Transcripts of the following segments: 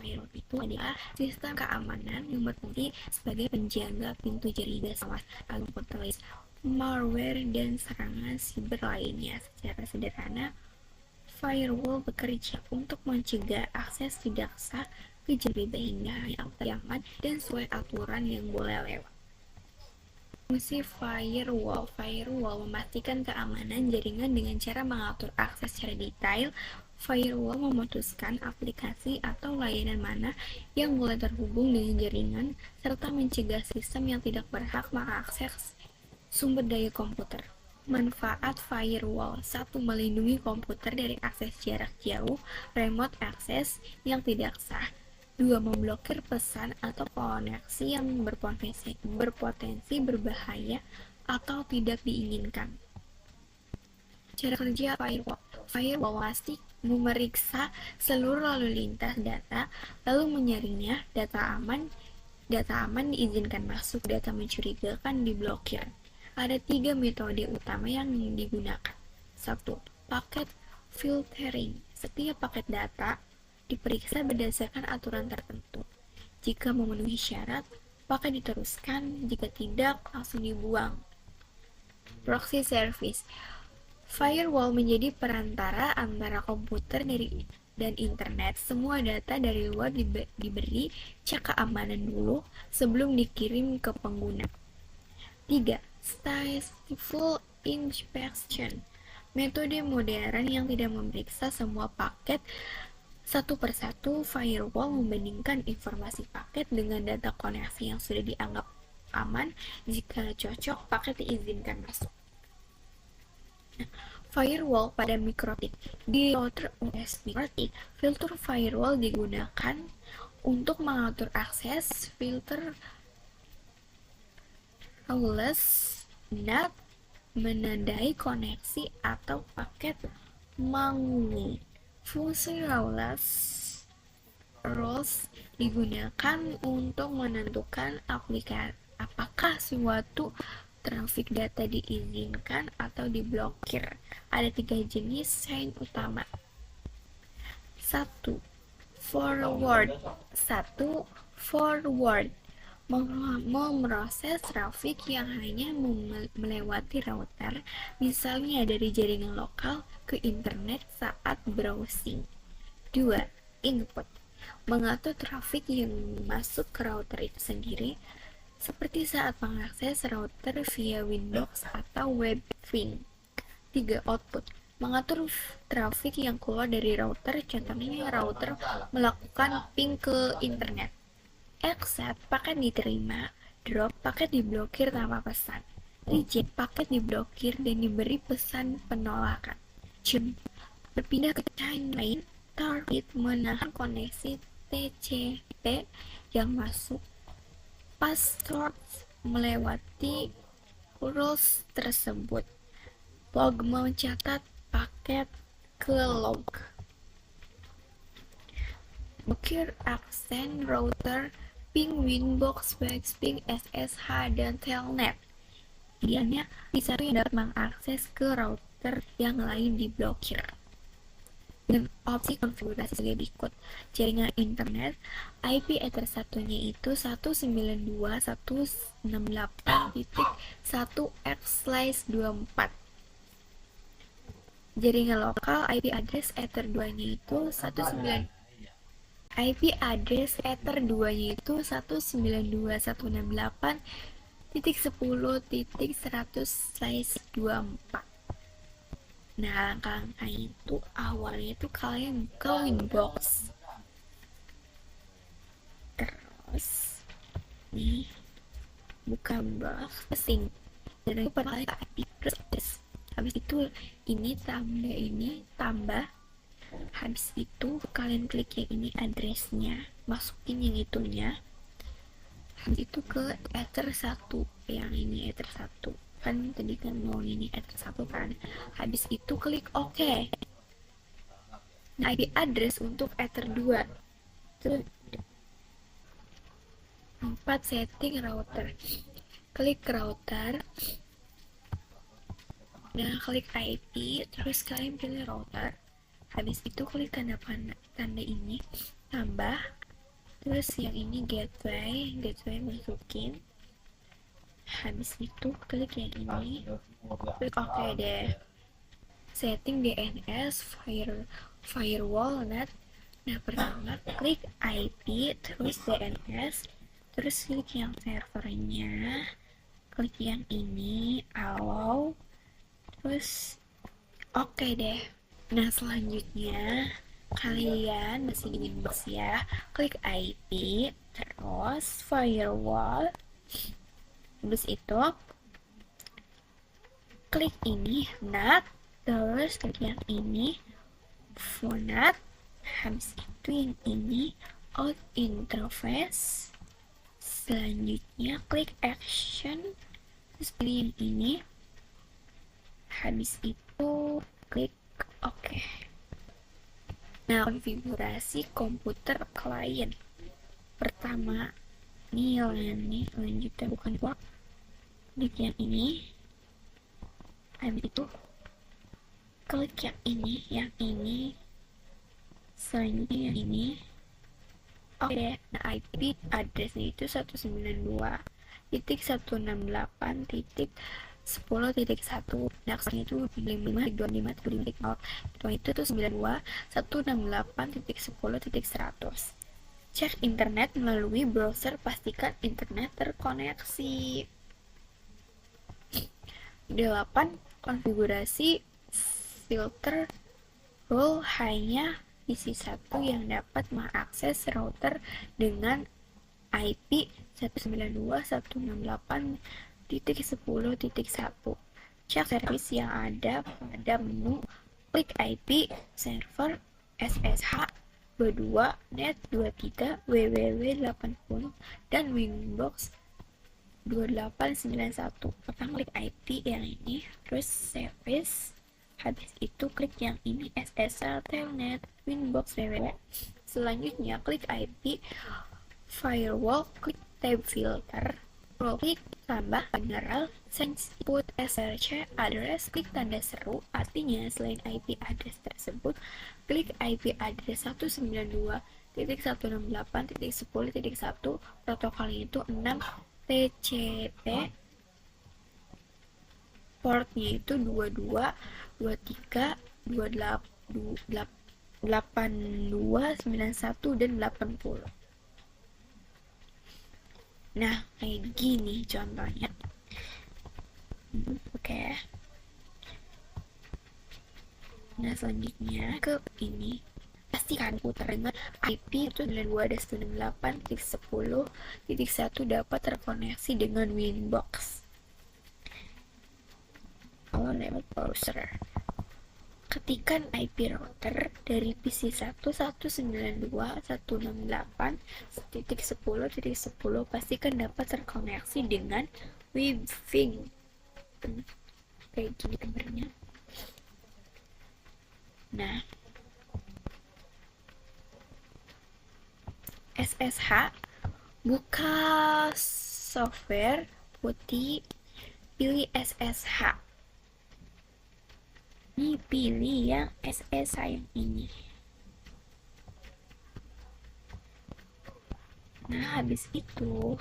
firewall itu adalah sistem keamanan yang berfungsi sebagai penjaga pintu jaringan awas komputer, malware, dan serangan siber lainnya. Secara sederhana, firewall bekerja untuk mencegah akses tidak sah ke jaringan yang aman dan sesuai aturan yang boleh lewat. Fungsi firewall. Firewall memastikan keamanan jaringan dengan cara mengatur akses secara detail. Firewall memutuskan aplikasi atau layanan mana yang boleh terhubung dengan jaringan, serta mencegah sistem yang tidak berhak mengakses sumber daya komputer. Manfaat firewall: 1. Melindungi komputer dari akses jarak jauh, remote access yang tidak sah. 2. Memblokir pesan atau koneksi yang berpotensi berbahaya atau tidak diinginkan. Cara kerja firewall. Firewall pasti memeriksa seluruh lalu lintas data, lalu menyaringnya. Data aman diizinkan masuk, data mencurigakan diblokir. Ada 3 metode utama yang digunakan. 1. Paket filtering. Setiap paket data diperiksa berdasarkan aturan tertentu. Jika memenuhi syarat, paket diteruskan, jika tidak, langsung dibuang. Proxy service. Firewall menjadi perantara antara komputer dan internet. Semua data dari luar diberi cek keamanan dulu sebelum dikirim ke pengguna. 3. Stateful inspection. Metode modern yang tidak memeriksa semua paket satu persatu. Firewall membandingkan informasi paket dengan data koneksi yang sudah dianggap aman. Jika cocok, paket diizinkan masuk. Firewall pada mikrotik. Di router USB mikrotik, filter firewall digunakan untuk mengatur akses. Filter ruleless NAT menandai koneksi atau paket mengunci. Fungsi ruleless rules digunakan untuk menentukan apakah suatu trafik data diizinkan atau diblokir. Ada 3 jenis sign utama. 1. Forward. Memproses trafik yang hanya melewati router, misalnya dari jaringan lokal ke internet saat browsing. 2. Input. Mengatur trafik yang masuk ke router itu sendiri, seperti saat mengakses router via Windows atau Webping. 3. Output. Mengatur trafik yang keluar dari router, contohnya router melakukan ping ke internet. Accept, paket diterima. Drop, paket diblokir tanpa pesan. Reject, paket diblokir dan diberi pesan penolakan. Jump, berpindah ke chain lain. Target, menahan koneksi TCP yang masuk. Password, melewati rules tersebut. Log, mencatat paket ke log. Blokir akses router, ping, Winbox, Webping, SSH, dan Telnet. Idealnya, satu yang dapat mengakses ke router yang lain diblokir. Dengan opsi konfigurasi sebagai berikut. Jaringan internet, IP address satunya itu 192.168.1x/24. Jaringan lokal, IP address ether 2-nya itu 192.168.100/24. Nah, langkah-langkah itu awalnya itu kalian buka Winbox. Terus nih, buka box asing. Dan itu pada IP terus habis itu ini tambah. Habis itu kalian klik yang ini addressnya, masukin yang itunya. Habis itu ke ether 1, yang ini ether 1 kan tadi kan mau ini ether 1 kan. Habis itu klik OK. Nah, IP address untuk ether 2 itu 4 setting router. Klik router. Nah, klik IP, terus kalian pilih router. Habis itu klik tanda ini, tambah. Terus yang ini gateway masukin. Habis itu klik yang ini, klik oke deh. Setting DNS firewall net. Nah, pertama klik IP, terus DNS, terus klik yang servernya, klik yang ini, allow, terus oke deh. Nah, selanjutnya kalian masih di Windows ya, klik IP, terus firewall, habis itu klik ini NAT, terus klik yang ini phonat, habis itu yang ini out interface, selanjutnya klik action, terus pilih yang ini, habis itu klik OK. Nah, konfigurasi komputer klien pertama nih lanjutnya bukan gua, klik yang ini, habis itu klik yang ini, selanjutnya yang ini. Oke deh. Nah, IP addressnya itu 192.168.10.1. Nah, aksesnya itu 55.25.25.0. Itu tuh 92.168.10.100. Cek internet melalui browser, pastikan internet terkoneksi. 8. Konfigurasi filter rule, hanya PC 1 yang dapat mengakses router dengan IP 192.168.10.1. Cek service yang ada pada menu, klik IP server SSH 22 net 23 www 80 dan Winbox 2891. Pertama klik IP yang ini, terus service, habis itu klik yang ini SSH Telnet Winbox www. Selanjutnya klik IP firewall, klik tab filter, klik tambah general, change input SRC address, klik tanda seru, artinya selain IP address tersebut, klik IP address 192.168.10.1, protokolnya itu 6 TCP, portnya itu 22, 23, 28, 82, 91, dan 80. Nah, kayak gini contohnya. Oke. Nah, selanjutnya ke ini. Pastikan putar dengan IP itu 92.168.10.1 dapat terkoneksi dengan Winbox. Kalau lewat browser, ketikkan IP router dari PC 1 192.168.10.10, pastikan dapat terkoneksi dengan Wi-Fi. Kayak gini gambarnya. Nah, SSH, buka software putih, pilih SSH. Ini pilih yang SSH yang ini. Nah, habis itu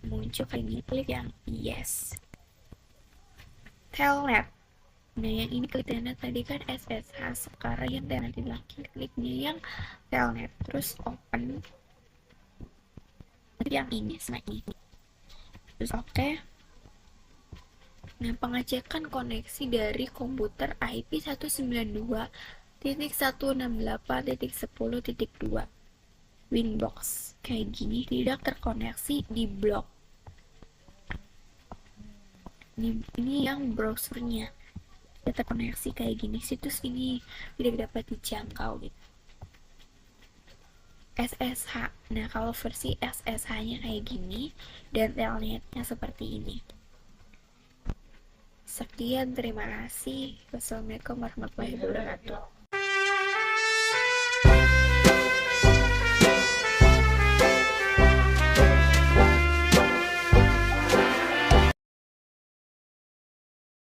muncul kayak gini, klik yang yes. Telnet. Nah, yang ini klik telnet, tadi kan SSH, sekarang yang telnet di belakang, kliknya yang telnet, terus open yang ini sama ini, terus oke. Nah, pengecekan koneksi dari komputer IP 192.168.10.2 Winbox kayak gini tidak terkoneksi di blok. Ini yang browsernya tidak terkoneksi kayak gini, situs ini tidak dapat dijangkau gitu. SSH. Nah, kalau versi SSH-nya kayak gini dan telnetnya seperti ini. Sekian, terima kasih. Wassalamualaikum warahmatullahi wabarakatuh.